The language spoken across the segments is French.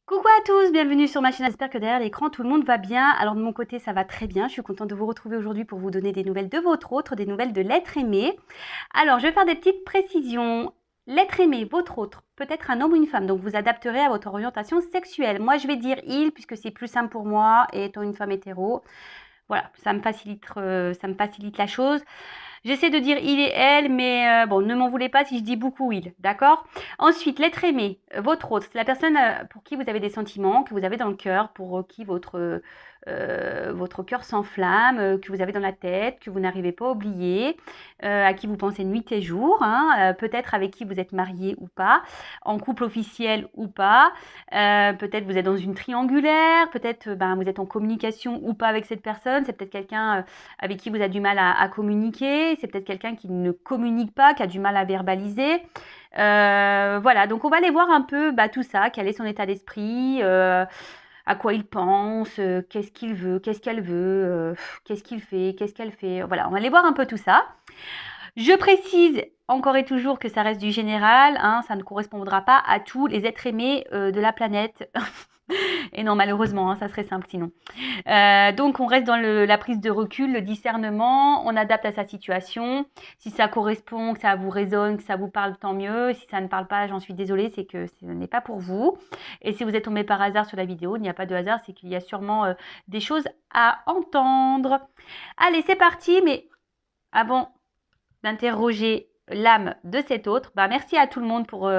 Coucou à tous, bienvenue sur ma chaîne, j'espère que derrière l'écran tout le monde va bien. Alors de mon côté ça va très bien, je suis contente de vous retrouver aujourd'hui pour vous donner des nouvelles de votre autre, des nouvelles de l'être aimé. Alors je vais faire des petites précisions. L'être aimé, votre autre, peut être un homme ou une femme, donc vous adapterez à votre orientation sexuelle. Moi je vais dire il puisque c'est plus simple pour moi et étant une femme hétéro, voilà, ça me facilite la chose. J'essaie de dire il et elle, mais bon, ne m'en voulez pas si je dis beaucoup il, d'accord? Ensuite, l'être aimé, votre autre, c'est la personne pour qui vous avez des sentiments, que vous avez dans le cœur, pour qui votre cœur s'enflamme, que vous avez dans la tête, que vous n'arrivez pas à oublier, à qui vous pensez nuit et jour, hein, peut-être avec qui vous êtes marié ou pas, en couple officiel ou pas, peut-être vous êtes dans une triangulaire, peut-être vous êtes en communication ou pas avec cette personne, c'est peut-être quelqu'un avec qui vous avez du mal à communiquer, c'est peut-être quelqu'un qui ne communique pas, qui a du mal à verbaliser. Voilà, donc on va aller voir un peu tout ça, quel est son état d'esprit, à quoi il pense, qu'est-ce qu'il veut, qu'est-ce qu'elle veut, qu'est-ce qu'il fait, qu'est-ce qu'elle fait. Voilà, on va aller voir un peu tout ça. Je précise encore et toujours que ça reste du général, hein, ça ne correspondra pas à tous les êtres aimés de la planète. Et non, malheureusement, hein, ça serait simple sinon. Donc, on reste dans la prise de recul, le discernement, on adapte à sa situation. Si ça correspond, que ça vous résonne, que ça vous parle, tant mieux. Si ça ne parle pas, j'en suis désolée, c'est que ce n'est pas pour vous. Et si vous êtes tombé par hasard sur la vidéo, il n'y a pas de hasard, c'est qu'il y a sûrement des choses à entendre. Allez, c'est parti, mais avant d'interroger l'âme de cet autre, merci à tout le monde pour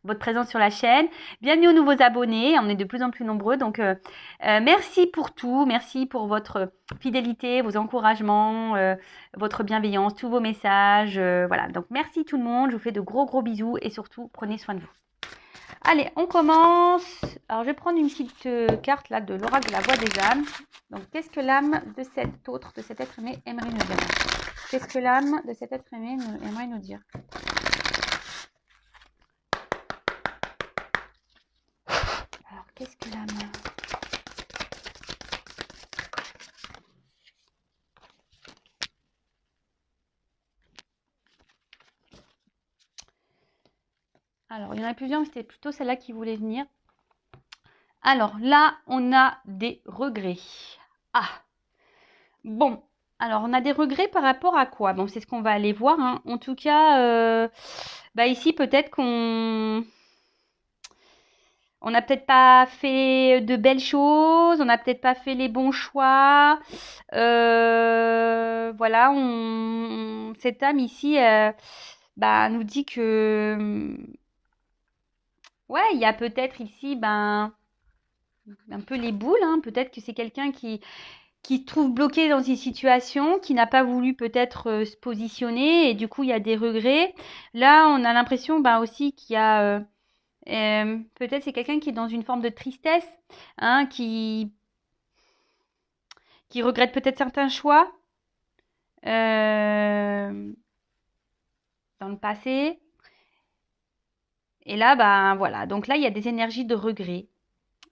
votre présence sur la chaîne. Bienvenue aux nouveaux abonnés, on est de plus en plus nombreux, donc merci pour tout, merci pour votre fidélité, vos encouragements, votre bienveillance, tous vos messages, voilà. Donc merci tout le monde, je vous fais de gros bisous et surtout prenez soin de vous. Allez, on commence. Alors je vais prendre une petite carte là de l'oracle de la voix des âmes. Donc qu'est-ce que l'âme de cet autre, de cet être aimé aimerait nous dire? Qu'est-ce que l'âme de cet être aimé aimerait nous dire? Alors, qu'est-ce que l'âme? Alors, il y en a plusieurs, mais c'était plutôt celle-là qui voulait venir. Alors, là, on a des regrets. Ah! Bon, alors, on a des regrets par rapport à quoi? Bon, c'est ce qu'on va aller voir, hein. En tout cas, ici, peut-être on n'a peut-être pas fait de belles choses, on n'a peut-être pas fait les bons choix. Voilà, cette âme ici nous dit que ouais, il y a peut-être ici un peu les boules, hein. Peut-être que c'est quelqu'un qui se trouve bloqué dans une situation, qui n'a pas voulu peut-être se positionner et du coup il y a des regrets. Là, on a l'impression aussi qu'il y a peut-être c'est quelqu'un qui est dans une forme de tristesse, hein, qui regrette peut-être certains choix dans le passé. Et là, voilà. Donc là, il y a des énergies de regret.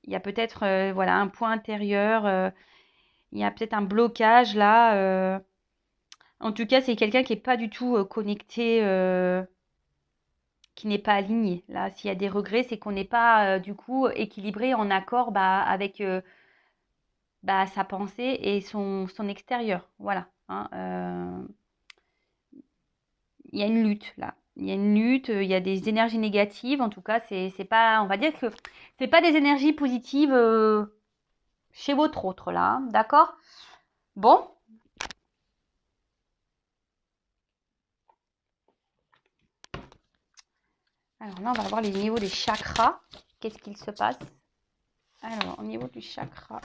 Il y a peut-être voilà, un point intérieur. Il y a peut-être un blocage là. En tout cas, c'est quelqu'un qui n'est pas du tout connecté, qui n'est pas aligné. Là, s'il y a des regrets, c'est qu'on n'est pas du coup équilibré, en accord avec sa pensée et son extérieur. Voilà, hein, il y a une lutte là. Il y a une lutte, il y a des énergies négatives. En tout cas, c'est pas, on va dire que c'est pas des énergies positives chez votre autre là, hein, d'accord? Bon. Alors là, on va voir les niveaux des chakras. Qu'est-ce qu'il se passe? Alors, au niveau du chakra.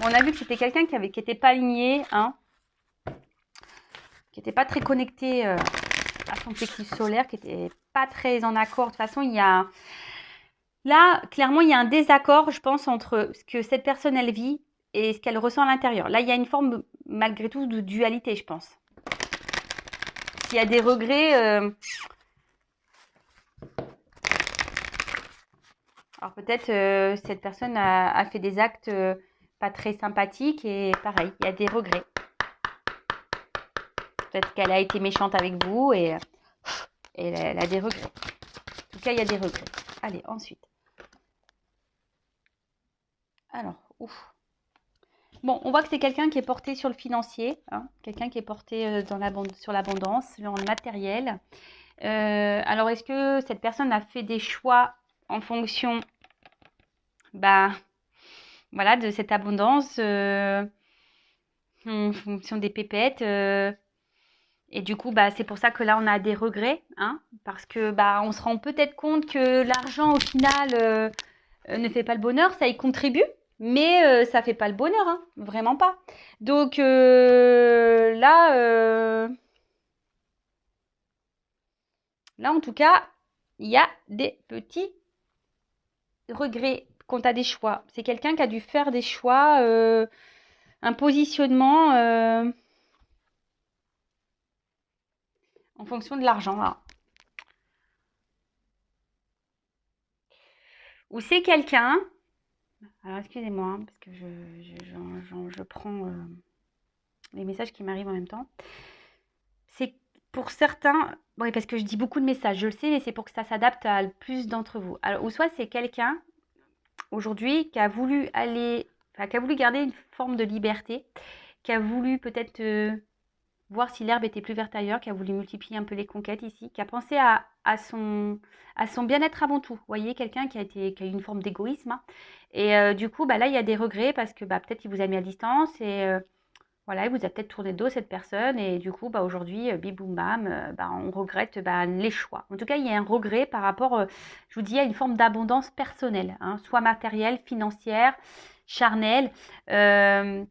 Bon, on a vu que c'était quelqu'un qui n'était pas aligné, hein, qui n'était pas très connecté à son plexus solaire, qui n'était pas très en accord. De toute façon, il y a... Là, clairement, il y a un désaccord, je pense, entre ce que cette personne, elle vit et ce qu'elle ressent à l'intérieur. Là, il y a une forme, malgré tout, de dualité, je pense. S'il y a des regrets... Alors peut-être cette personne a fait des actes pas très sympathiques et pareil, il y a des regrets. Peut-être qu'elle a été méchante avec vous et elle a des regrets. En tout cas, il y a des regrets. Allez, ensuite. Alors, ouf. Bon, on voit que c'est quelqu'un qui est porté sur le financier, hein, quelqu'un qui est porté sur l'abondance, sur le matériel. Alors, est-ce que cette personne a fait des choix en fonction, bah, voilà, de cette abondance, en fonction des pépettes et du coup, bah, c'est pour ça que là, on a des regrets, hein, parce que bah, on se rend peut-être compte que l'argent, au final, ne fait pas le bonheur, ça y contribue, mais ça fait pas le bonheur, hein, vraiment pas. Donc là, en tout cas, il y a des petits regrets quant à des choix. C'est quelqu'un qui a dû faire des choix, un positionnement en fonction de l'argent, là. Ou c'est quelqu'un, alors excusez-moi, hein, parce que je prends les messages qui m'arrivent en même temps. C'est pour certains, oui, parce que je dis beaucoup de messages, je le sais, mais c'est pour que ça s'adapte à le plus d'entre vous. Alors, ou soit c'est quelqu'un aujourd'hui qui a voulu qui a voulu garder une forme de liberté, qui a voulu peut-être voir si l'herbe était plus verte ailleurs, qui a voulu multiplier un peu les conquêtes ici, qui a pensé à son bien-être avant tout. Vous voyez, quelqu'un qui a eu une forme d'égoïsme, hein. Et du coup, bah, là, il y a des regrets parce que bah, peut-être il vous a mis à distance et voilà, il vous a peut-être tourné le dos cette personne et du coup, bah, aujourd'hui, bim boum bam, bah, on regrette bah, les choix. En tout cas, il y a un regret par rapport, je vous dis, à une forme d'abondance personnelle, hein, soit matérielle, financière, charnelle. Euh,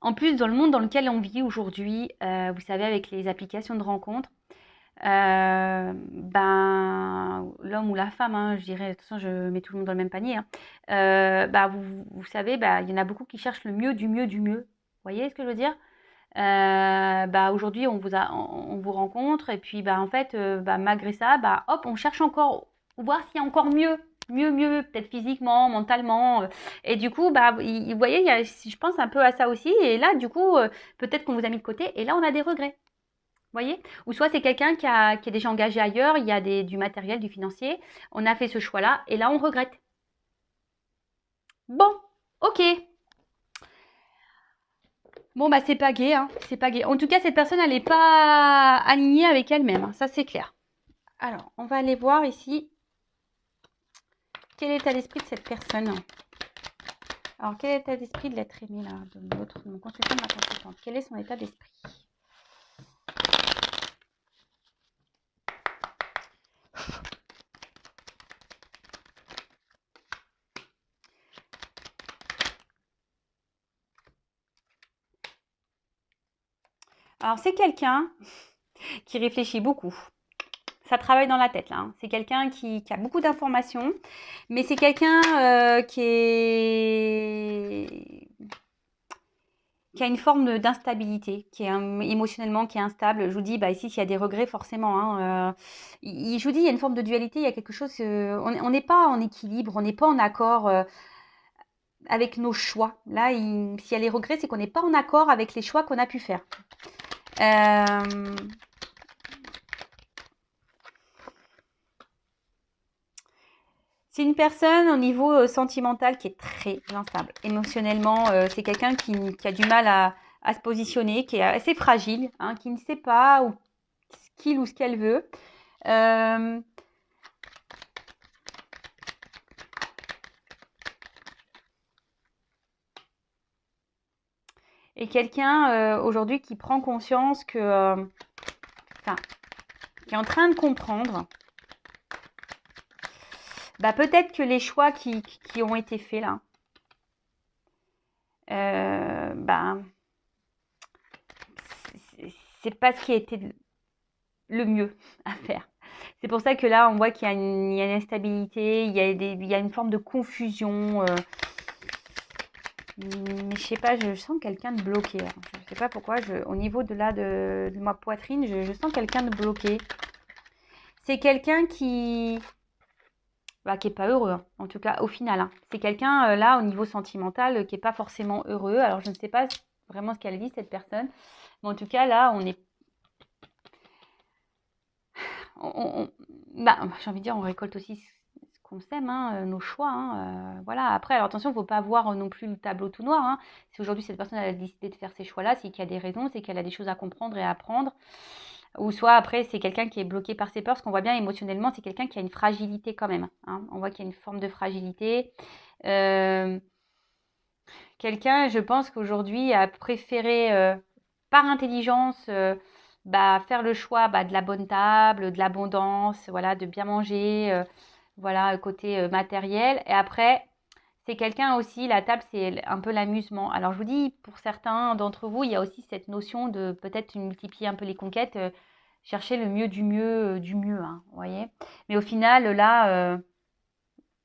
En plus, dans le monde dans lequel on vit aujourd'hui, vous savez, avec les applications de rencontres, ben, l'homme ou la femme, hein, je dirais, de toute façon, je mets tout le monde dans le même panier, hein, bah, vous savez, bah, il y en a beaucoup qui cherchent le mieux du mieux du mieux. Vous voyez ce que je veux dire? Bah, aujourd'hui, on vous rencontre et puis bah, en fait, bah, malgré ça, bah, hop, on cherche encore, voir s'il y a encore mieux, mieux, peut-être physiquement, mentalement. Et du coup, bah, vous voyez, je pense un peu à ça aussi. Et là, du coup, peut-être qu'on vous a mis de côté et là, on a des regrets. Vous voyez? Ou soit c'est quelqu'un qui est déjà engagé ailleurs, il y a du matériel, du financier, on a fait ce choix-là et là, on regrette. Bon, ok. Bon, bah, c'est pas gai, hein. C'est pas gai. En tout cas, cette personne, elle n'est pas alignée avec elle-même, hein. Ça, c'est clair. Alors, on va aller voir ici quel est l'état d'esprit de cette personne. Alors, quel est l'état d'esprit de l'être aimé, là, de mon consultant, de ma consultante? Quel est son état d'esprit? Alors, c'est quelqu'un qui réfléchit beaucoup. Ça travaille dans la tête, là, hein. C'est quelqu'un qui a beaucoup d'informations, mais c'est quelqu'un qui a une forme d'instabilité, qui est émotionnellement, qui est instable. Je vous dis, bah, ici, s'il y a des regrets, forcément, hein, je vous dis, il y a une forme de dualité, il y a quelque chose, on n'est pas en équilibre, on n'est pas en accord avec nos choix. Là, s'il y a les regrets, c'est qu'on n'est pas en accord avec les choix qu'on a pu faire. C'est une personne au niveau sentimental qui est très instable. Émotionnellement, c'est quelqu'un qui a du mal à se positionner, qui est assez fragile, hein, qui ne sait pas ce qu'il ou ce qu'elle veut. Et quelqu'un aujourd'hui qui prend conscience que, qui est en train de comprendre, bah, peut-être que les choix qui ont été faits là, bah, c'est pas ce qui a été le mieux à faire. C'est pour ça que là, on voit qu'il y a une instabilité, il y a une forme de confusion. Mais je sais pas, je sens quelqu'un de bloqué. Je sais pas pourquoi, au niveau de ma poitrine, je sens quelqu'un de bloqué. C'est quelqu'un qui est pas heureux, hein, en tout cas au final, hein. C'est quelqu'un là au niveau sentimental qui est pas forcément heureux. Alors je ne sais pas vraiment ce qu'elle vit cette personne, mais en tout cas là on est, bah, j'ai envie de dire on récolte aussi ce qu'on s'aime, hein, nos choix. Hein, voilà. Après, alors attention, il ne faut pas voir non plus le tableau tout noir. Hein. Si aujourd'hui cette personne a décidé de faire ces choix-là, c'est qu'il y a des raisons, c'est qu'elle a des choses à comprendre et à apprendre. Ou soit après, c'est quelqu'un qui est bloqué par ses peurs, parce qu'on voit bien émotionnellement, c'est quelqu'un qui a une fragilité quand même. Hein. On voit qu'il y a une forme de fragilité. Quelqu'un, je pense qu'aujourd'hui, a préféré, par intelligence, faire le choix de la bonne table, de l'abondance, voilà, de bien manger, voilà, côté matériel. Et après, c'est quelqu'un aussi, la table, c'est un peu l'amusement. Alors, je vous dis, pour certains d'entre vous, il y a aussi cette notion de peut-être multiplier un peu les conquêtes, chercher le mieux du mieux, hein, vous voyez. Mais au final, là,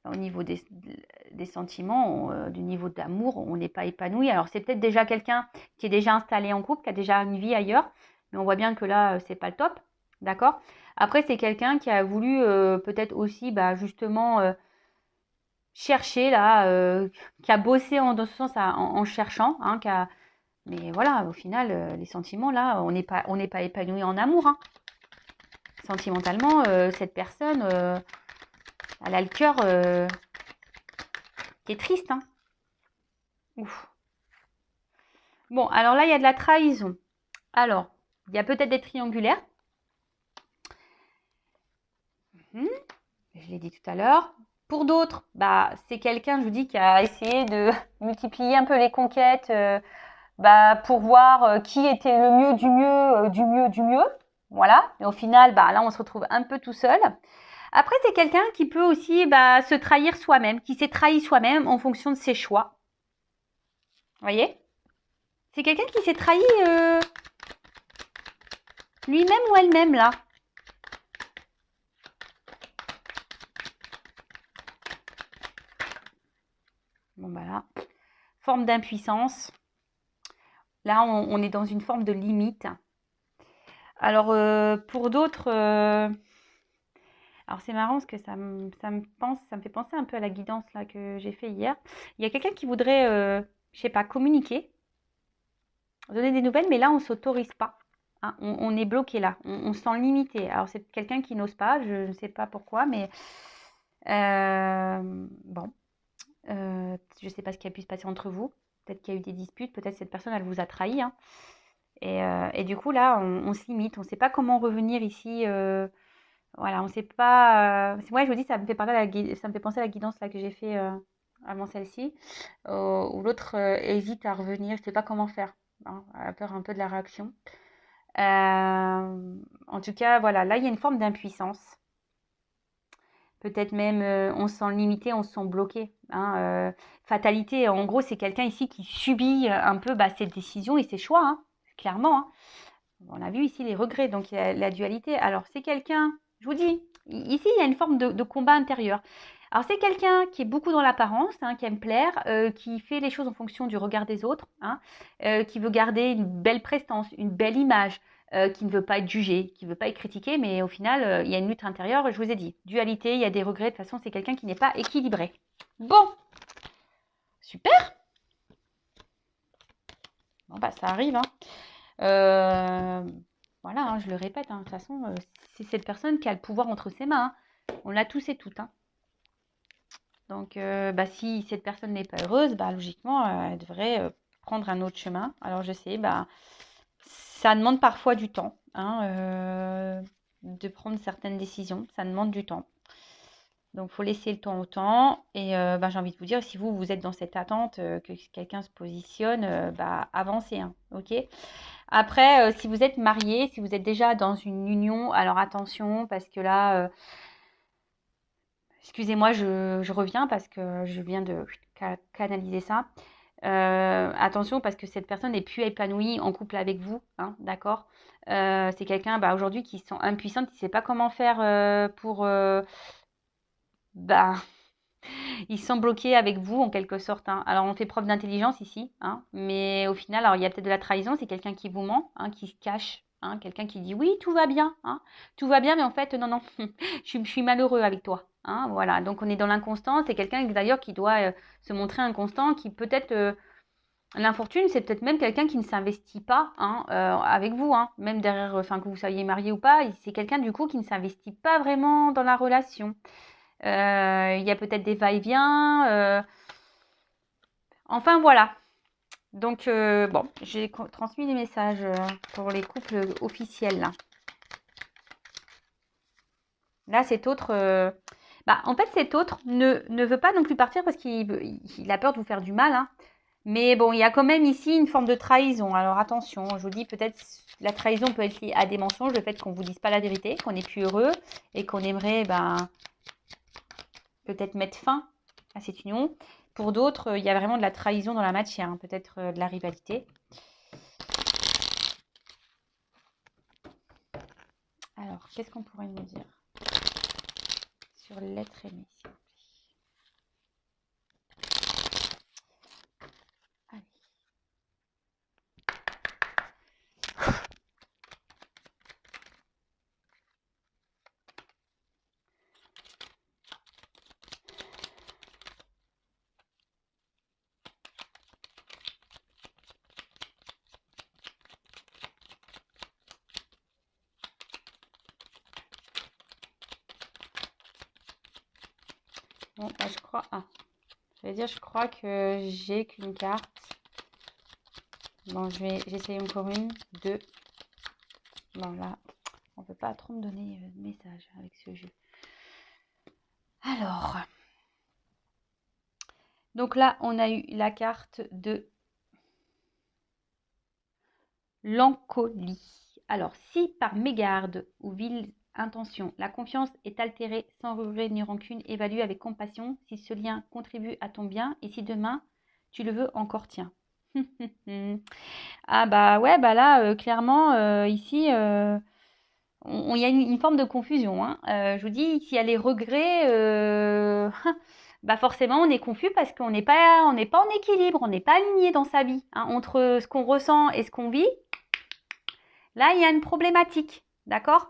au niveau des sentiments, du niveau d'amour, on n'est pas épanoui. Alors, c'est peut-être déjà quelqu'un qui est déjà installé en couple, qui a déjà une vie ailleurs, mais on voit bien que là, c'est pas le top, d'accord? Après, c'est quelqu'un qui a voulu peut-être aussi, justement, chercher là, qui a bossé dans ce sens en cherchant, hein, mais voilà, au final, les sentiments là, on n'est pas épanoui en amour, hein. Sentimentalement, cette personne, elle a le cœur qui est triste, hein. Ouf. Bon, alors là, il y a de la trahison. Alors, il y a peut-être des triangulaires. Je l'ai dit tout à l'heure. Pour d'autres, c'est quelqu'un, je vous dis, qui a essayé de multiplier un peu les conquêtes pour voir qui était le mieux du mieux, du mieux, du mieux. Voilà. Et au final, là, on se retrouve un peu tout seul. Après, c'est quelqu'un qui peut aussi se trahir soi-même, qui s'est trahi soi-même en fonction de ses choix. Vous voyez? C'est quelqu'un qui s'est trahi lui-même ou elle-même, là. Bon, là. Forme d'impuissance. Là, on est dans une forme de limite. Alors, pour d'autres... Alors, c'est marrant parce que ça me fait penser un peu à la guidance là, que j'ai fait hier. Il y a quelqu'un qui voudrait, je sais pas, communiquer, donner des nouvelles, mais là, on ne s'autorise pas. Hein. On est bloqué là. On se sent limité. Alors, c'est quelqu'un qui n'ose pas. Je ne sais pas pourquoi, mais... bon. Je ne sais pas ce qui a pu se passer entre vous. Peut-être qu'il y a eu des disputes. Peut-être cette personne, elle vous a trahi. Hein. Et du coup, là, on se limite. On ne sait pas comment revenir ici. Voilà, on ne sait pas. Moi, je vous dis, ça me fait penser à la guidance là, que j'ai fait avant celle-ci, où l'autre hésite à revenir. Je ne sais pas comment faire. Hein, à peur un peu de la réaction. En tout cas, voilà, là, il y a une forme d'impuissance. Peut-être même, on se sent limité, on se sent bloqué. Hein, fatalité, en gros, c'est quelqu'un ici qui subit un peu ses décisions et ses choix, hein, clairement. Hein. On a vu ici les regrets, donc il y a la dualité. Alors, c'est quelqu'un, je vous dis, ici, il y a une forme de combat intérieur. Alors, c'est quelqu'un qui est beaucoup dans l'apparence, hein, qui aime plaire, qui fait les choses en fonction du regard des autres, hein, qui veut garder une belle prestance, une belle image, qui ne veut pas être jugé, qui ne veut pas être critiqué, mais au final, il y a une lutte intérieure, je vous ai dit. Dualité, il y a des regrets, de toute façon, c'est quelqu'un qui n'est pas équilibré. Bon, super. Bon, ça arrive, hein. Voilà, hein, je le répète, hein, de toute façon, c'est cette personne qui a le pouvoir entre ses mains. Hein. On l'a tous et toutes. Hein. Donc, si cette personne n'est pas heureuse, logiquement, elle devrait prendre un autre chemin. Alors, je sais, ça demande parfois du temps hein, de prendre certaines décisions. Ça demande du temps. Donc, il faut laisser le temps au temps. Et j'ai envie de vous dire, si vous êtes dans cette attente que quelqu'un se positionne, avancez. Hein, ok. Après, si vous êtes marié, si vous êtes déjà dans une union, alors attention, parce que là, excusez-moi, je reviens parce que je viens de canaliser ça. Attention, parce que cette personne n'est plus épanouie en couple avec vous, hein, d'accord? C'est quelqu'un aujourd'hui qui se sent impuissante, qui ne sait pas comment faire pour... il se sent bloqué avec vous en quelque sorte. Hein. Alors on fait preuve d'intelligence ici, hein, mais au final, alors il y a peut-être de la trahison, c'est quelqu'un qui vous ment, hein, qui se cache, hein, quelqu'un qui dit oui, tout va bien, hein, tout va bien, mais en fait, non, je suis malheureux avec toi. Hein, voilà, donc on est dans l'inconstance, c'est quelqu'un d'ailleurs qui doit se montrer inconstant, qui peut-être... L'infortune, c'est peut-être même quelqu'un qui ne s'investit pas hein, avec vous, hein, même derrière, que vous soyez marié ou pas, c'est quelqu'un du coup qui ne s'investit pas vraiment dans la relation. Il y a peut-être des va-et-vient. Enfin, voilà. Donc, bon, j'ai transmis les messages pour les couples officiels, là. Là, cet autre... en fait, cet autre ne veut pas non plus partir parce qu'il a peur de vous faire du mal, hein. Mais bon, il y a quand même ici une forme de trahison. Alors, attention, je vous dis, peut-être la trahison peut être liée à des mensonges, le fait qu'on ne vous dise pas la vérité, qu'on n'est plus heureux et qu'on aimerait peut-être mettre fin à cette union. Pour d'autres, il y a vraiment de la trahison dans la matière, hein, peut-être de la rivalité. Alors, qu'est-ce qu'on pourrait nous dire sur l'être aimé? Allez. Bon, bah, je crois... Ah, je crois que j'ai qu'une carte. Bon, j'essaye encore une, deux. Bon, là, on ne peut pas trop me donner de message avec ce jeu. Alors, donc là, on a eu la carte de l'encolie. Alors, si par mégarde ou viles intentions, la confiance est altérée sans regret ni rancune, évalue avec compassion si ce lien contribue à ton bien et si demain tu le veux encore, tiens. Ah bah ouais, bah là, clairement, ici, il y a une forme de confusion, hein. Je vous dis, s'il y a les regrets, bah forcément, on est confus parce qu'on n'est pas en équilibre, on n'est pas aligné dans sa vie, hein, entre ce qu'on ressent et ce qu'on vit. Là, il y a une problématique, d'accord?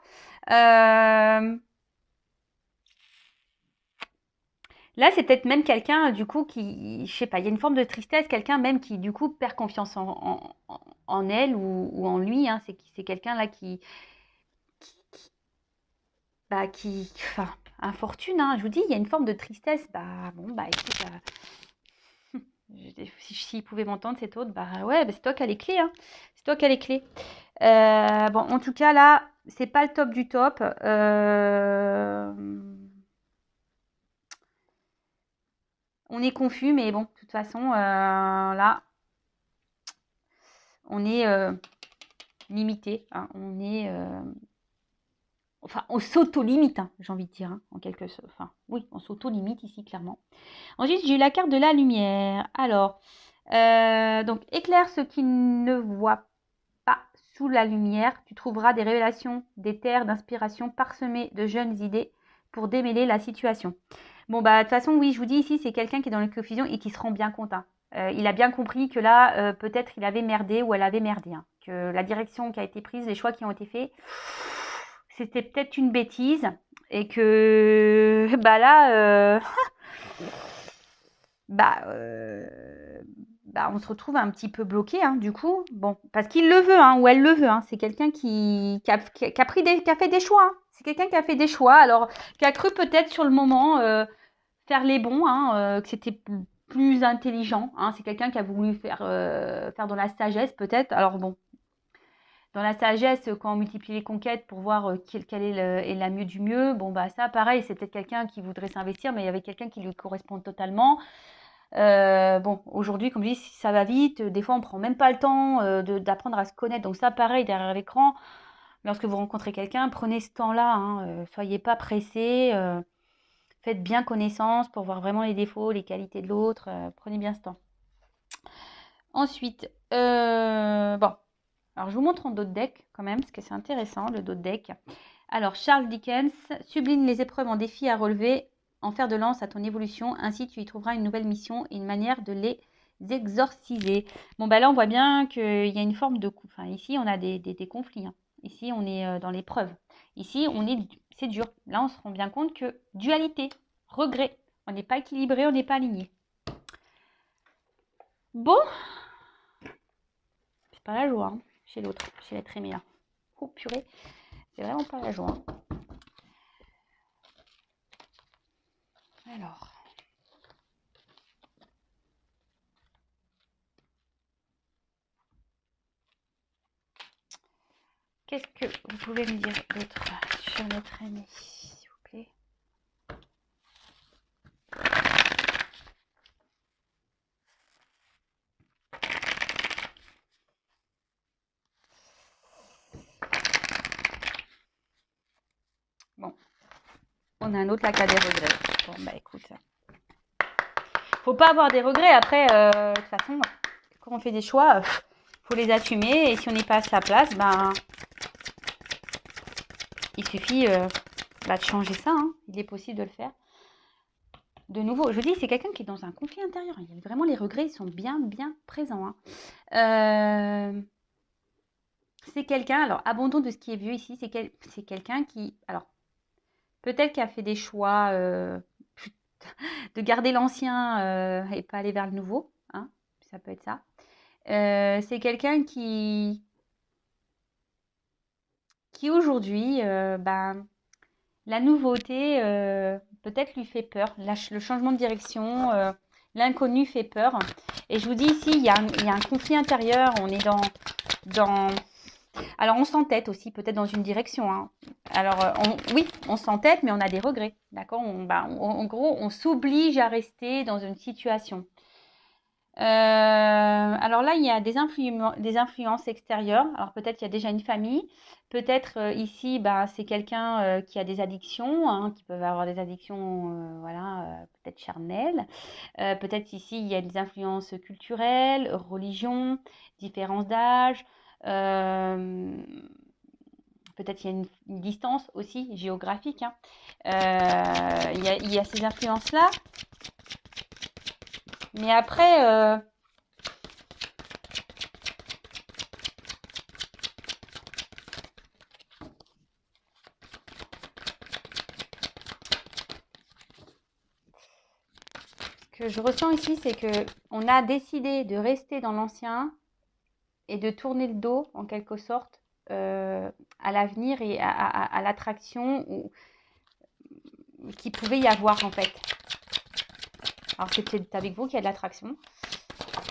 Là, c'est peut-être même quelqu'un, du coup, qui, je sais pas, il y a une forme de tristesse, quelqu'un même qui, du coup, perd confiance en elle ou en lui, hein. C'est quelqu'un là enfin, infortune, hein. Je vous dis, il y a une forme de tristesse. Bah, bon, bah, écoute, s'il pouvait m'entendre, cet autre, bah, ouais, bah, c'est toi qui as les clés, hein. C'est toi qui as les clés. Bon, en tout cas, là, c'est pas le top du top. On est confus, mais bon, de toute façon, là, on est limité, hein. On est... Enfin, on s'auto-limite, hein, j'ai envie de dire, hein, en quelque sorte. Enfin, oui, on s'auto-limite ici, clairement. Ensuite, j'ai eu la carte de la lumière. Alors, donc, éclaire ce qui ne voit pas sous la lumière. Tu trouveras des révélations, des terres d'inspiration parsemées de jeunes idées pour démêler la situation. Bon, bah, de toute façon, oui, je vous dis ici, c'est quelqu'un qui est dans la confusion et qui se rend bien compte, hein. Il a bien compris que là, peut-être il avait merdé ou elle avait merdé, hein, que la direction qui a été prise, les choix qui ont été faits, c'était peut-être une bêtise et que bah là, bah, on se retrouve un petit peu bloqué, hein, du coup. Bon, parce qu'il le veut, hein, ou elle le veut, hein. C'est quelqu'un qui a fait des choix, hein. C'est quelqu'un qui a fait des choix, alors qui a cru peut-être sur le moment faire les bons, hein, que c'était plus intelligent, hein. C'est quelqu'un qui a voulu faire dans la sagesse peut-être. Alors bon, dans la sagesse, quand on multiplie les conquêtes pour voir quelle est la mieux du mieux, bon bah ça pareil, c'est peut-être quelqu'un qui voudrait s'investir, mais il y avait quelqu'un qui lui correspond totalement. Bon, aujourd'hui, comme je dis, ça va vite, des fois on prend même pas le temps d'apprendre à se connaître, donc ça pareil, derrière l'écran, lorsque vous rencontrez quelqu'un, prenez ce temps-là, hein, soyez pas pressés, faites bien connaissance pour voir vraiment les défauts, les qualités de l'autre, prenez bien ce temps. Ensuite, bon, alors je vous montre en dos de deck quand même, parce que c'est intéressant le dos de deck. Alors, Charles Dickens sublime les épreuves en défis à relever, en fer de lance à ton évolution, ainsi tu y trouveras une nouvelle mission et une manière de les exorciser. Bon, bah là, on voit bien qu'il y a une forme de... Enfin, ici, on a des conflits, hein. Ici, on est dans l'épreuve. Ici, c'est dur. Là, on se rend bien compte que dualité, regret. On n'est pas équilibré, on n'est pas aligné. Bon, c'est pas la joie, hein, chez l'autre, chez l'être aimé, là. Oh, purée, c'est vraiment pas la joie, hein. Alors. Qu'est-ce que vous pouvez me dire d'autre sur notre ami, s'il vous plaît? Bon, on a un autre là qui a des regrets. Bon, bah écoute, faut pas avoir des regrets. Après, de toute façon, quand on fait des choix, faut les assumer. Et si on n'est pas à sa place, ben, il suffit de changer ça. Hein. Il est possible de le faire. De nouveau, je vous dis, c'est quelqu'un qui est dans un conflit intérieur. Il y a vraiment les regrets, ils sont bien, bien présents. Hein. C'est quelqu'un, alors, abandon de ce qui est vieux ici, c'est quelqu'un qui, alors, peut-être qui a fait des choix de garder l'ancien et pas aller vers le nouveau. Hein, ça peut être ça. C'est quelqu'un qui aujourd'hui, ben, la nouveauté peut-être lui fait peur. Le changement de direction, l'inconnu fait peur. Et je vous dis ici, il y a un conflit intérieur. On est dans... Alors, on s'entête aussi, peut-être dans une direction. Hein. Alors, oui, on s'entête, mais on a des regrets. D'accord, en gros, on s'oblige à rester dans une situation. Alors là, il y a des influences extérieures. Alors peut-être qu'il y a déjà une famille. Peut-être ici, bah, c'est quelqu'un qui a des addictions, hein, qui peuvent avoir des addictions, voilà, peut-être charnelles. Peut-être ici, il y a des influences culturelles, religion, différence d'âge. Peut-être il y a une distance aussi géographique. Hein. Il y a ces influences-là. Mais après, ce que je ressens ici, c'est que on a décidé de rester dans l'ancien et de tourner le dos, en quelque sorte, à l'avenir et à l'attraction qu'il pouvait y avoir, en fait. Alors, c'est peut-être avec vous qu'il y a de l'attraction.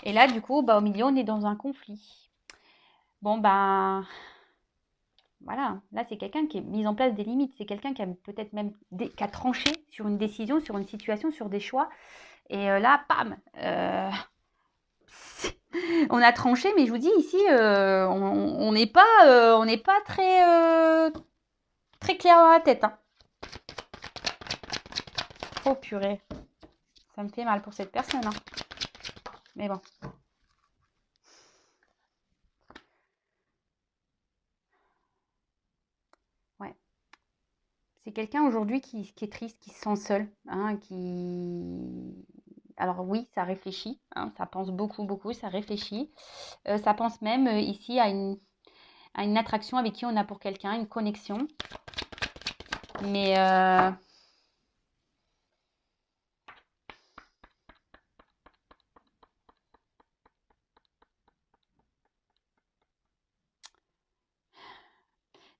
Et là, du coup, bah, au milieu, on est dans un conflit. Bon, bah, voilà. Là, c'est quelqu'un qui a mis en place des limites. C'est quelqu'un qui a peut-être même qui a tranché sur une décision, sur une situation, sur des choix. Et là, pam on a tranché, mais je vous dis, ici, on n'est pas très clair dans la tête. Hein. Oh, purée. Ça me fait mal pour cette personne. Hein. Mais bon. Ouais. C'est quelqu'un aujourd'hui qui est triste, qui se sent seul. Hein, Alors oui, ça réfléchit. Hein, ça pense beaucoup, beaucoup. Ça réfléchit. Ça pense même ici à une attraction avec qui on a pour quelqu'un, une connexion. Mais...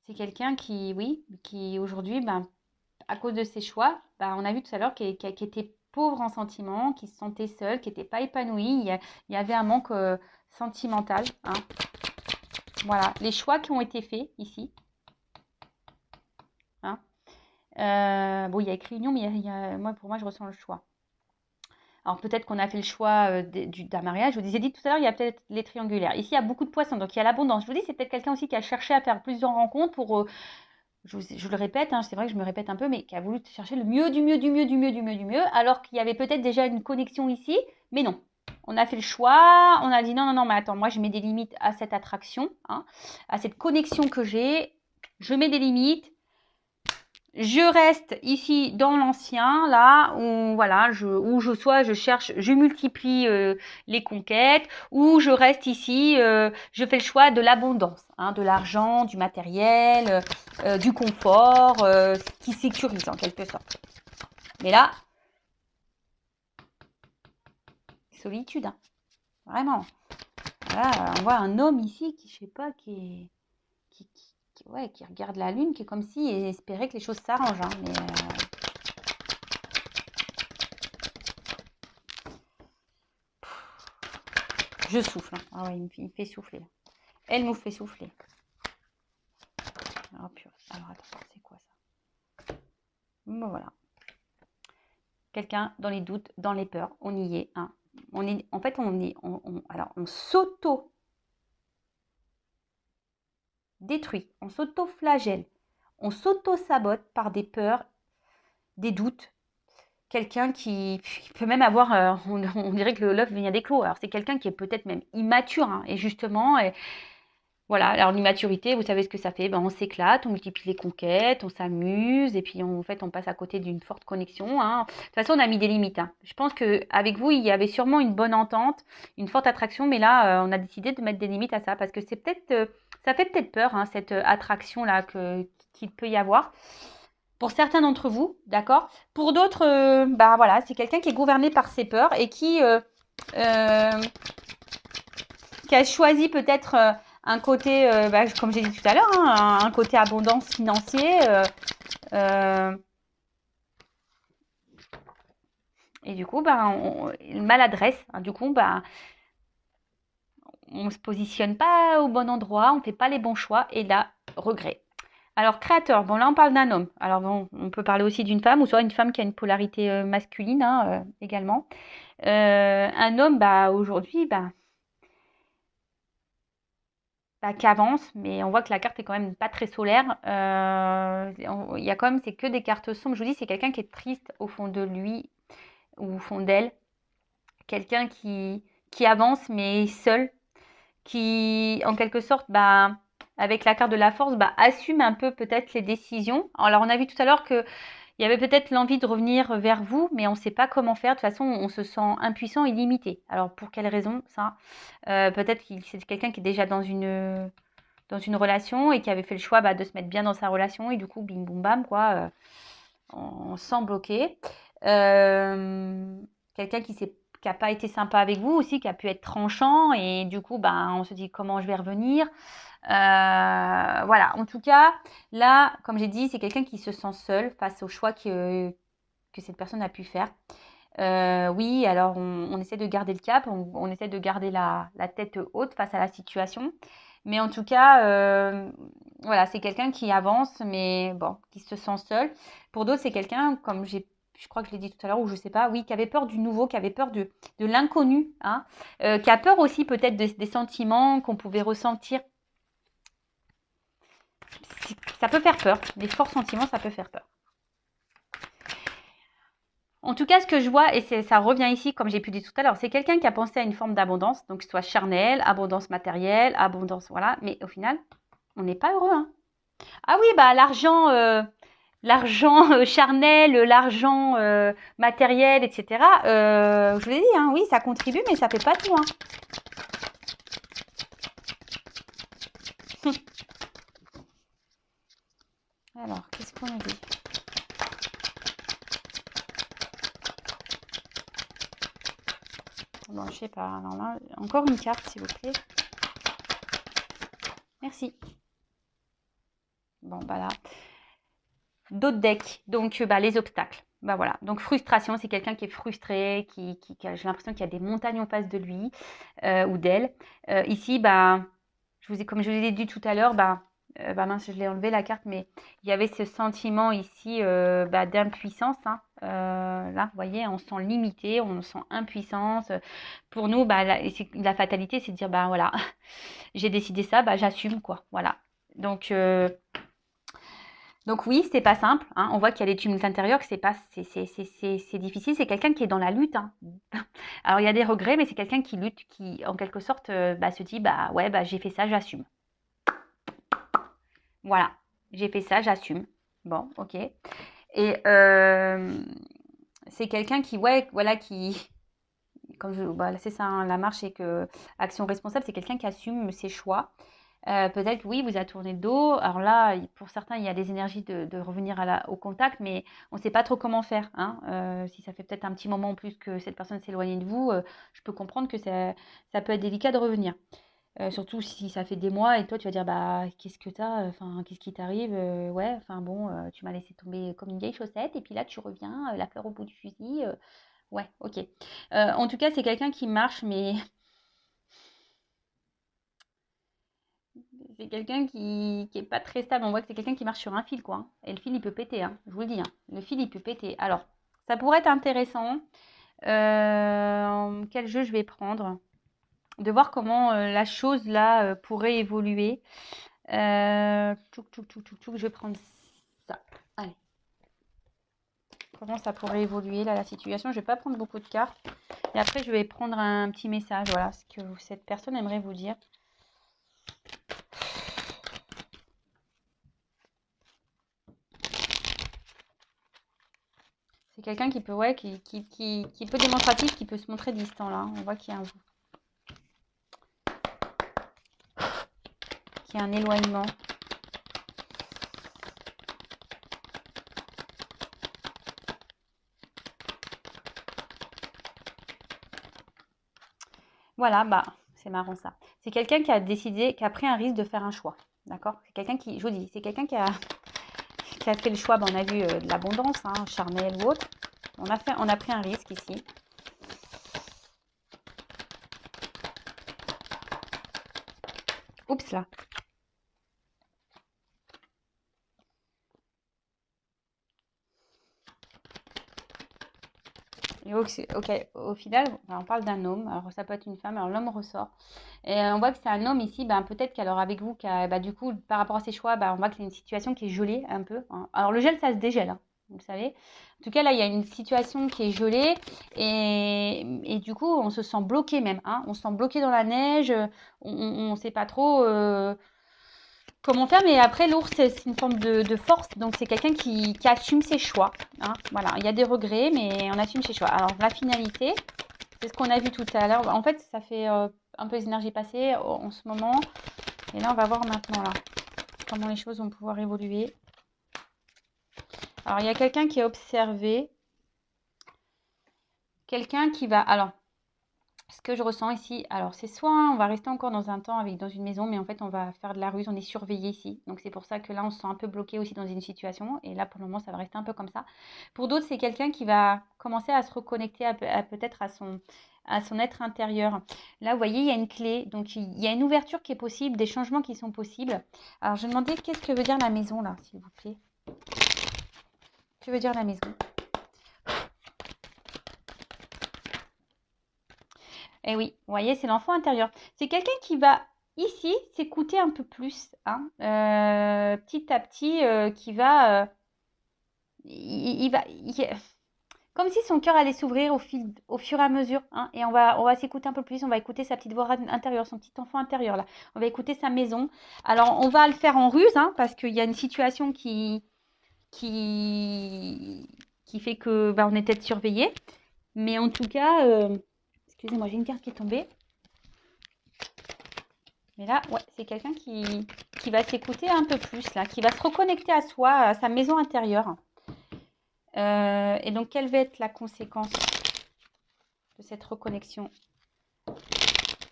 c'est quelqu'un qui, oui, qui aujourd'hui, ben, à cause de ses choix, ben, on a vu tout à l'heure qui était pauvre en sentiments, qui se sentait seul, qui n'était pas épanoui. Il y avait un manque sentimental. Hein. Voilà, les choix qui ont été faits ici. Hein. Bon, il y a écrit union, mais pour moi, je ressens le choix. Alors peut-être qu'on a fait le choix d'un mariage. Je vous disais dit tout à l'heure, il y a peut-être les triangulaires. Ici, il y a beaucoup de poissons, donc il y a l'abondance. Je vous dis, c'est peut-être quelqu'un aussi qui a cherché à faire plusieurs rencontres pour... je le répète, hein, c'est vrai que je me répète un peu, mais qui a voulu chercher le mieux du mieux, du mieux, du mieux, du mieux, du mieux, alors qu'il y avait peut-être déjà une connexion ici, mais non. On a fait le choix, on a dit non, non, non, mais attends, moi je mets des limites à cette attraction, hein, à cette connexion que j'ai, je mets des limites. Je reste ici dans l'ancien, là, où voilà, je cherche, je multiplie les conquêtes, ou je reste ici, je fais le choix de l'abondance, hein, de l'argent, du matériel, du confort, qui sécurise en quelque sorte. Mais là, solitude, hein, vraiment. Là, on voit un homme ici qui, je sais pas, qui regarde la lune, qui est comme si il espérait que les choses s'arrangent. Hein, mais Je souffle. Hein. Ah ouais, il me fait souffler. Là. Elle nous fait souffler. Oh, purée. Alors, attends, c'est quoi ça? Bon, voilà. Quelqu'un dans les doutes, dans les peurs, on y est. Hein. En fait, alors, on s'auto-détruit, on s'auto-flagelle, on s'auto-sabote par des peurs, des doutes. Quelqu'un qui peut même avoir, on dirait que l'œuf vient d'éclore. Alors, c'est quelqu'un qui est peut-être même immature, hein, et justement, voilà, alors l'immaturité, vous savez ce que ça fait, ben, on s'éclate, on multiplie les conquêtes, on s'amuse, et puis en fait on passe à côté d'une forte connexion. Hein. De toute façon, on a mis des limites. Hein. Je pense qu'avec vous, il y avait sûrement une bonne entente, une forte attraction, mais là, on a décidé de mettre des limites à ça, parce que c'est peut-être, ça fait peut-être peur, hein, cette attraction-là qu'il peut y avoir. Pour certains d'entre vous, d'accord. Pour d'autres, bah voilà, c'est quelqu'un qui est gouverné par ses peurs et qui a choisi peut-être un côté, comme j'ai dit tout à l'heure, hein, un côté abondance financier. Et du coup, maladresse. Hein, du coup, on ne se positionne pas au bon endroit, on ne fait pas les bons choix. Et là, regret. Alors, créateur, bon là on parle d'un homme. Alors bon, on peut parler aussi d'une femme, ou soit une femme qui a une polarité masculine hein, également. Un homme, aujourd'hui, qui avance, mais on voit que la carte est quand même pas très solaire. Il y a quand même, c'est que des cartes sombres. Je vous dis, c'est quelqu'un qui est triste au fond de lui ou au fond d'elle. Quelqu'un qui avance, mais seul. Qui, en quelque sorte, avec la carte de la force, assume un peu peut-être les décisions. Alors, on a vu tout à l'heure que il y avait peut-être l'envie de revenir vers vous, mais on ne sait pas comment faire. De toute façon, on se sent impuissant et limité. Alors, pour quelle raison ça peut-être que c'est quelqu'un qui est déjà dans une relation et qui avait fait le choix de se mettre bien dans sa relation. Et du coup, bim, boum, bam, quoi, on se sent bloqué. Quelqu'un qui n'a pas été sympa avec vous aussi, qui a pu être tranchant. Et du coup, on se dit comment je vais revenir. Voilà, en tout cas, là, comme j'ai dit, c'est quelqu'un qui se sent seul face au choix que cette personne a pu faire. Oui, alors on essaie de garder le cap, on essaie de garder la tête haute face à la situation. Mais en tout cas, voilà, c'est quelqu'un qui avance, mais bon, qui se sent seul. Pour d'autres, c'est quelqu'un, je crois que je l'ai dit tout à l'heure, ou je sais pas, oui, qui avait peur du nouveau, qui avait peur de l'inconnu, hein, qui a peur aussi peut-être des sentiments qu'on pouvait ressentir. Ça peut faire peur, des forts sentiments, ça peut faire peur. En tout cas, ce que je vois, et ça revient ici, comme j'ai pu dire tout à l'heure, c'est quelqu'un qui a pensé à une forme d'abondance, donc soit charnelle, abondance matérielle, abondance, voilà, mais au final, on n'est pas heureux. Hein. Ah oui, l'argent charnel, l'argent matériel, etc. Je vous l'ai dit, hein, oui, ça contribue, mais ça fait pas tout. Hein. Alors, qu'est-ce qu'on a dit? Bon, je sais pas. Alors là, encore une carte, s'il vous plaît. Merci. Bon, là. D'autres decks, donc les obstacles. Voilà. Donc frustration, c'est quelqu'un qui est frustré, qui j'ai l'impression qu'il y a des montagnes en face de lui ou d'elle. Ici, comme je vous l'ai dit tout à l'heure, mince, je l'ai enlevé la carte, mais il y avait ce sentiment ici d'impuissance. Hein. Là, vous voyez, on se sent limité, on se sent impuissance. Pour nous, la fatalité, c'est de dire, voilà, j'ai décidé ça, j'assume, quoi. Voilà. Donc oui, c'est pas simple. Hein. On voit qu'il y a des tumultes intérieurs, que c'est difficile. C'est quelqu'un qui est dans la lutte. Hein. Alors il y a des regrets, mais c'est quelqu'un qui lutte, qui en quelque sorte se dit j'ai fait ça, j'assume. Voilà, j'ai fait ça, j'assume. Bon, ok. Et c'est quelqu'un qui c'est ça, hein, la marche, c'est que action responsable, c'est quelqu'un qui assume ses choix. Peut-être que oui, vous a tourné le dos. Alors là, pour certains, il y a des énergies de revenir au contact, mais on ne sait pas trop comment faire. Hein. Si ça fait peut-être un petit moment en plus que cette personne s'éloigne de vous, je peux comprendre que ça peut être délicat de revenir. Surtout si ça fait des mois et toi, tu vas dire, qu'est-ce que t'as, enfin, qu'est-ce qui t'arrive, ouais, enfin bon, tu m'as laissé tomber comme une vieille chaussette et puis là, tu reviens, la fleur au bout du fusil. Ouais, ok. En tout cas, c'est quelqu'un qui marche, mais c'est quelqu'un qui est pas très stable. On voit que c'est quelqu'un qui marche sur un fil, quoi, hein. Et le fil, il peut péter, hein, je vous le dis, hein. Le fil, il peut péter. Alors, ça pourrait être intéressant. Quel jeu je vais prendre? De voir comment la chose, là, pourrait évoluer. Je vais prendre ça. Allez. Comment ça pourrait évoluer, là, la situation? Je vais pas prendre beaucoup de cartes. Et après, je vais prendre un petit message, voilà, ce que cette personne aimerait vous dire. C'est quelqu'un qui peut, ouais, qui peut démonstratif, qui peut se montrer distant, là. On voit qu'il y a un éloignement. Voilà, bah, c'est marrant ça. C'est quelqu'un qui a décidé, qui a pris un risque de faire un choix. D'accord? C'est quelqu'un qui, je vous dis, c'est quelqu'un qui a fait le choix, bah, on a vu de l'abondance, hein, charnel ou autre. On a pris un risque ici. Oups là. Et ok, au final, on parle d'un homme. Alors ça peut être une femme. Alors l'homme ressort. Et on voit que c'est un homme ici. Ben, peut-être qu'alors avec vous, du coup, par rapport à ses choix, on voit qu'il y a une situation qui est gelée un peu, hein. Alors le gel, ça se dégèle, hein, vous le savez. En tout cas, là, il y a une situation qui est gelée. Et du coup, on se sent bloqué même, hein. On se sent bloqué dans la neige. On ne sait pas trop comment faire, mais après l'ours c'est une forme de force, donc c'est quelqu'un qui assume ses choix, hein. Voilà, il y a des regrets, mais on assume ses choix. Alors la finalité, c'est ce qu'on a vu tout à l'heure. En fait, ça fait un peu les énergies passées en ce moment, et là on va voir maintenant là comment les choses vont pouvoir évoluer. Alors il y a quelqu'un qui est observé, quelqu'un qui va, alors ce que je ressens ici, alors c'est soit on va rester encore dans un temps dans une maison, mais en fait on va faire de la ruse, on est surveillé ici. Donc c'est pour ça que là on se sent un peu bloqué aussi dans une situation. Et là pour le moment ça va rester un peu comme ça. Pour d'autres c'est quelqu'un qui va commencer à se reconnecter peut-être à son être intérieur. Là vous voyez il y a une clé, donc il y a une ouverture qui est possible, des changements qui sont possibles. Alors je vais demander qu'est-ce que veut dire la maison là s'il vous plaît. Que veut dire la maison? Eh oui, vous voyez, c'est l'enfant intérieur. C'est quelqu'un qui va ici s'écouter un peu plus, hein, petit à petit, qui va, il va, comme si son cœur allait s'ouvrir au fur et à mesure, hein, et on va s'écouter un peu plus, on va écouter sa petite voix intérieure, son petit enfant intérieur là. On va écouter sa maison. Alors, on va le faire en ruse, hein, parce qu'il y a une situation qui, qui fait que, on est peut-être surveillé. Mais en tout cas, excusez-moi, j'ai une carte qui est tombée. Mais là, ouais, c'est quelqu'un qui va s'écouter un peu plus, là, qui va se reconnecter à soi, à sa maison intérieure. Et donc, quelle va être la conséquence de cette reconnexion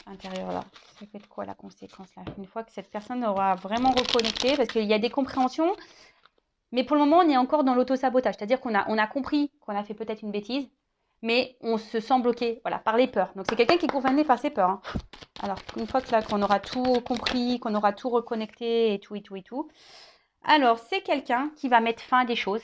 intérieure-là? Ça peut être quoi la conséquence, là? Une fois que cette personne aura vraiment reconnecté, parce qu'il y a des compréhensions, mais pour le moment, on est encore dans l'auto-sabotage. C'est-à-dire qu'on a compris qu'on a fait peut-être une bêtise, mais on se sent bloqué, voilà, par les peurs. Donc, c'est quelqu'un qui est gouverné par ses peurs, hein. Alors, une fois qu'on aura tout compris, qu'on aura tout reconnecté et tout, alors c'est quelqu'un qui va mettre fin à des choses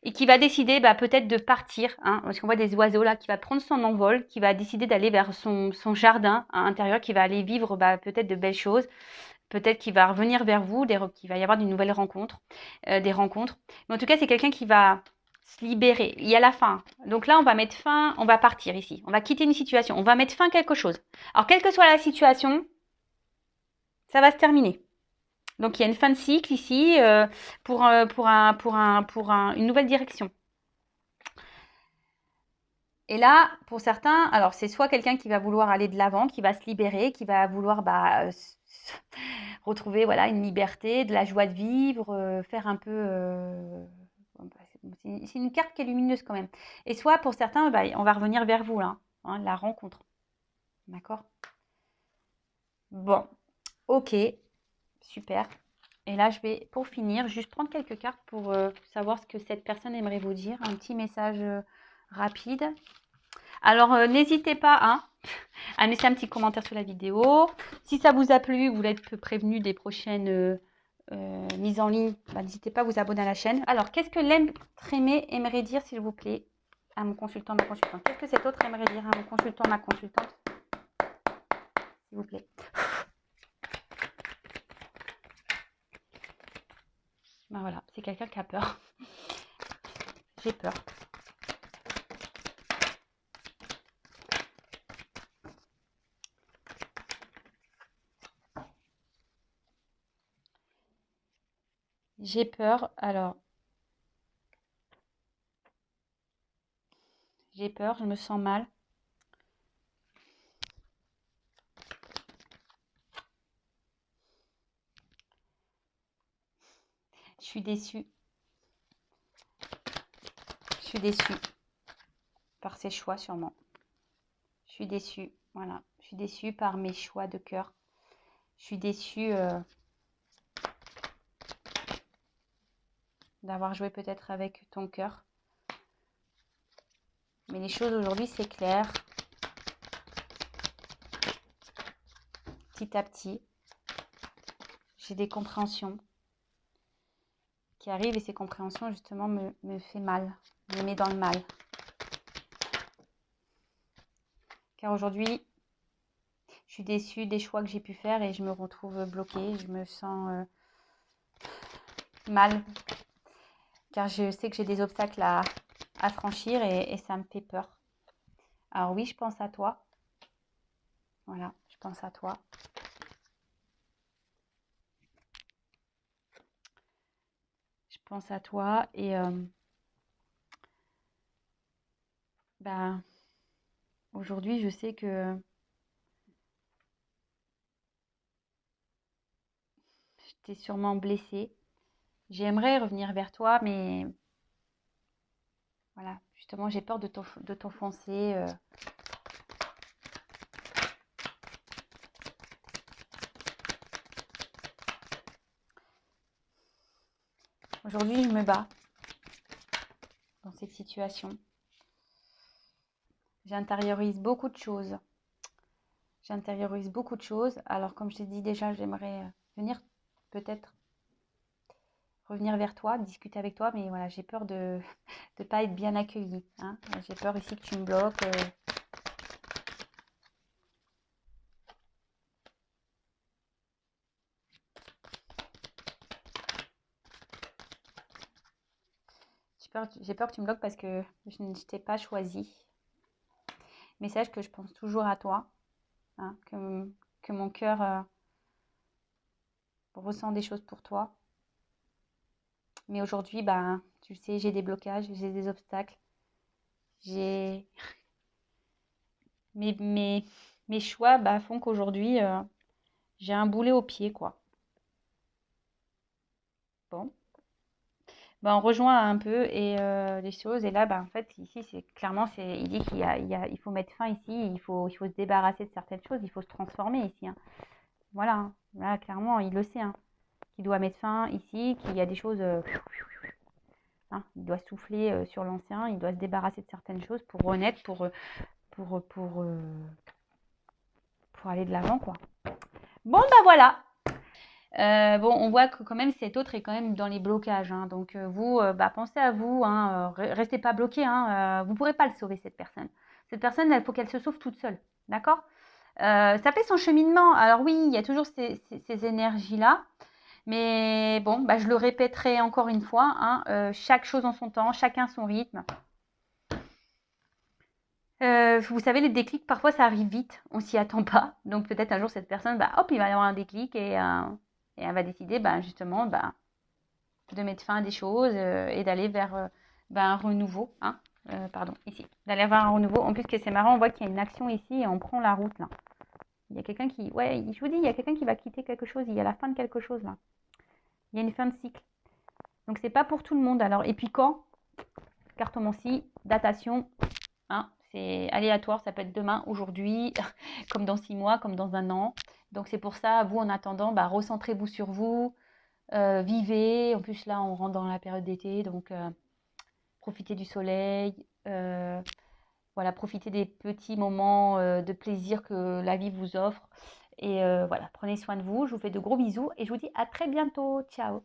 et qui va décider peut-être de partir, hein, parce qu'on voit des oiseaux là, qui va prendre son envol, qui va décider d'aller vers son jardin intérieur, qui va aller vivre peut-être de belles choses. Peut-être qu'il va revenir vers vous, qu'il va y avoir de nouvelles rencontres, des rencontres. Mais en tout cas, c'est quelqu'un qui va se libérer. Il y a la fin. Donc là, on va mettre fin, on va partir ici. On va quitter une situation. On va mettre fin à quelque chose. Alors, quelle que soit la situation, ça va se terminer. Donc, il y a une fin de cycle ici pour une nouvelle direction. Et là, pour certains, alors c'est soit quelqu'un qui va vouloir aller de l'avant, qui va se libérer, qui va vouloir retrouver voilà, une liberté, de la joie de vivre, faire un peu... c'est une carte qui est lumineuse quand même. Et soit pour certains, on va revenir vers vous, là, hein, la rencontre. D'accord? Bon, ok, super. Et là, je vais, pour finir, juste prendre quelques cartes pour savoir ce que cette personne aimerait vous dire. Un petit message rapide. Alors, n'hésitez pas, hein, Laissez un petit commentaire sous la vidéo. Si ça vous a plu, vous voulez être prévenu des prochaines mises en ligne, n'hésitez pas à vous abonner à la chaîne. Alors, qu'est-ce que l'être aimé aimerait dire, s'il vous plaît, à mon consultant, ma consultante? Qu'est-ce que cet autre aimerait dire à mon consultant, ma consultante, s'il vous plaît? Ben voilà, c'est quelqu'un qui a peur. J'ai peur. J'ai peur, alors, j'ai peur, je me sens mal. Je suis déçue. Je suis déçue par ses choix, sûrement. Je suis déçue, voilà. Je suis déçue par mes choix de cœur. Je suis déçue d'avoir joué peut-être avec ton cœur. Mais les choses aujourd'hui, c'est clair. Petit à petit, j'ai des compréhensions qui arrivent et ces compréhensions, justement, me fait mal, me met dans le mal. Car aujourd'hui, je suis déçue des choix que j'ai pu faire et je me retrouve bloquée. Je me sens mal, car je sais que j'ai des obstacles à franchir et ça me fait peur. Alors oui, je pense à toi. Voilà, je pense à toi. Je pense à toi et aujourd'hui, je sais que je t'ai sûrement blessée. J'aimerais revenir vers toi, mais voilà, justement, j'ai peur de t'offenser. Aujourd'hui, je me bats dans cette situation. J'intériorise beaucoup de choses. J'intériorise beaucoup de choses. Alors, comme je t'ai dit déjà, j'aimerais venir peut-être revenir vers toi, discuter avec toi, mais voilà, j'ai peur de ne pas être bien accueillie. Hein. J'ai peur ici que tu me bloques. J'ai peur que tu me bloques parce que je ne t'ai pas choisi. Mais sache que je pense toujours à toi, hein, que mon cœur ressent des choses pour toi. Mais aujourd'hui, tu le sais, j'ai des blocages, j'ai des obstacles. J'ai mes choix font qu'aujourd'hui, j'ai un boulet au pied, quoi. Bon, on rejoint un peu et les choses. Et là, en fait, ici, c'est clairement, il dit il faut mettre fin ici, il faut se débarrasser de certaines choses, il faut se transformer ici. Hein. Voilà, hein. Là, clairement, il le sait, hein, qu'il doit mettre fin ici, qu'il y a des choses. Hein, il doit souffler sur l'ancien, il doit se débarrasser de certaines choses pour renaître, pour aller de l'avant, quoi. Bon, voilà. On voit que quand même cet autre est quand même dans les blocages. Hein. Donc vous, pensez à vous, hein, restez pas bloqué. Hein, vous ne pourrez pas le sauver, cette personne. Cette personne, il faut qu'elle se sauve toute seule. D'accord. Ça fait son cheminement. Alors oui, il y a toujours ces énergies-là. Mais bon, je le répéterai encore une fois. Hein, chaque chose en son temps, chacun son rythme. Vous savez, les déclics, parfois, ça arrive vite. On s'y attend pas. Donc peut-être un jour, cette personne, hop, il va y avoir un déclic et elle va décider, justement, de mettre fin à des choses et d'aller vers un renouveau. Hein. Pardon, ici. D'aller vers un renouveau. En plus, que c'est marrant, on voit qu'il y a une action ici et on prend la route, là. Il y a quelqu'un qui... Ouais, je vous dis, il y a quelqu'un qui va quitter quelque chose. Il y a la fin de quelque chose, là. Il y a une fin de cycle. Donc, c'est pas pour tout le monde. Alors, et puis quand? Cartomancie, datation. Hein, c'est aléatoire. Ça peut être demain, aujourd'hui, comme dans 6 mois, comme dans un an. Donc, c'est pour ça, vous, en attendant, recentrez-vous sur vous. Vivez. En plus, là, on rentre dans la période d'été. Donc... profitez du soleil, Voilà, profitez des petits moments de plaisir que la vie vous offre. Et voilà, prenez soin de vous. Je vous fais de gros bisous et je vous dis à très bientôt. Ciao!